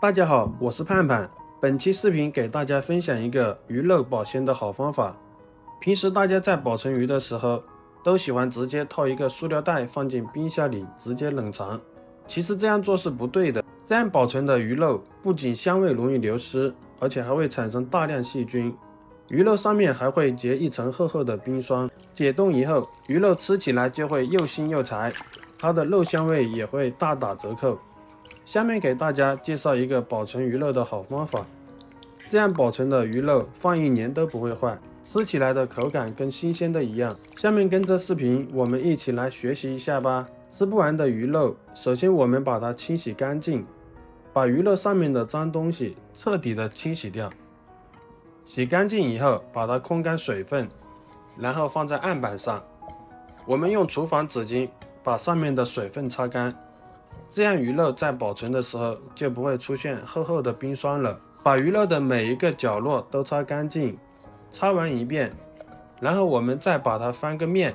大家好，我是盼盼。本期视频给大家分享一个鱼肉保鲜的好方法。平时大家在保存鱼的时候，都喜欢直接套一个塑料袋放进冰箱里直接冷藏。其实这样做是不对的，这样保存的鱼肉不仅香味容易流失，而且还会产生大量细菌。鱼肉上面还会结一层厚厚的冰霜，解冻以后，鱼肉吃起来就会又腥又柴，它的肉香味也会大打折扣。下面给大家介绍一个保存鱼肉的好方法，这样保存的鱼肉放1年都不会坏，吃起来的口感跟新鲜的一样。下面跟着视频我们一起来学习一下吧。吃不完的鱼肉，首先我们把它清洗干净，把鱼肉上面的脏东西彻底的清洗掉。洗干净以后，把它控干水分，然后放在案板上。我们用厨房纸巾把上面的水分擦干，这样鱼肉在保存的时候就不会出现厚厚的冰霜了。把鱼肉的每一个角落都擦干净，擦完一遍，然后我们再把它翻个面，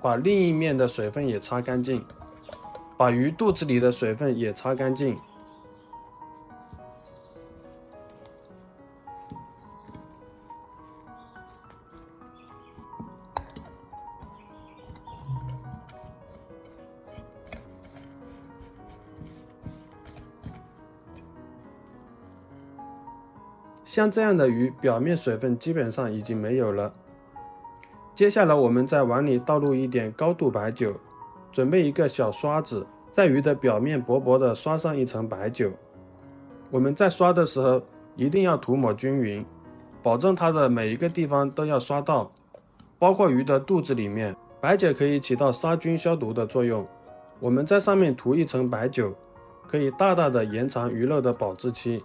把另一面的水分也擦干净，把鱼肚子里的水分也擦干净。像这样的鱼，表面水分基本上已经没有了。接下来我们在碗里倒入一点高度白酒，准备一个小刷子，在鱼的表面薄薄的刷上一层白酒。我们在刷的时候一定要涂抹均匀，保证它的每一个地方都要刷到，包括鱼的肚子里面。白酒可以起到杀菌消毒的作用，我们在上面涂一层白酒，可以大大的延长鱼肉的保质期。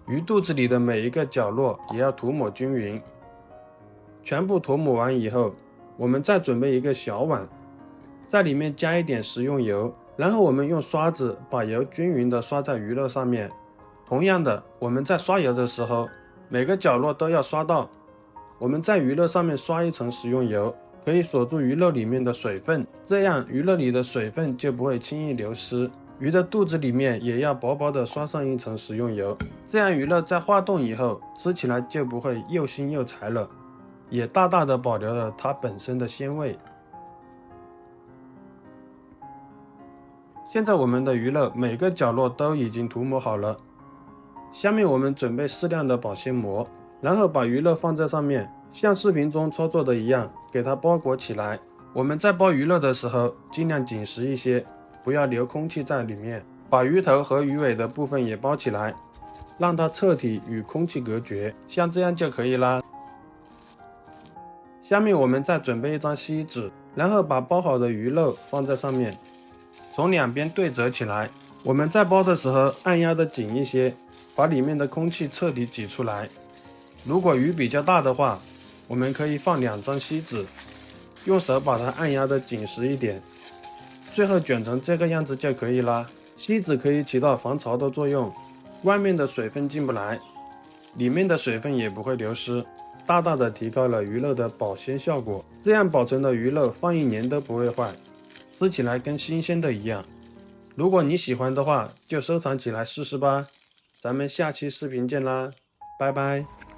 鱼肚子里的每一个角落也要涂抹均匀。全部涂抹完以后，我们再准备一个小碗，在里面加一点食用油，然后我们用刷子把油均匀的刷在鱼肉上面。同样的，我们在刷油的时候，每个角落都要刷到。我们在鱼肉上面刷一层食用油，可以锁住鱼肉里面的水分，这样鱼肉里的水分就不会轻易流失。鱼的肚子里面也要薄薄的刷上一层食用油，这样鱼肉在化冻以后吃起来就不会又腥又柴了，也大大的保留了它本身的鲜味。现在我们的鱼肉每个角落都已经涂抹好了，下面我们准备适量的保鲜膜，然后把鱼肉放在上面，像视频中操作的一样，给它包裹起来。我们在包鱼肉的时候尽量紧实一些，不要留空气在里面，把鱼头和鱼尾的部分也包起来，让它彻底与空气隔绝，像这样就可以啦。下面我们再准备一张锡纸，然后把包好的鱼肉放在上面，从两边对折起来。我们在包的时候按压的紧一些，把里面的空气彻底挤出来。如果鱼比较大的话，我们可以放2张锡纸，用手把它按压的紧实一点，最后卷成这个样子就可以啦。锡纸可以起到防潮的作用，外面的水分进不来，里面的水分也不会流失，大大的提高了鱼肉的保鲜效果。这样保存的鱼肉放1年都不会坏，吃起来跟新鲜的一样。如果你喜欢的话，就收藏起来试试吧。咱们下期视频见啦，拜拜。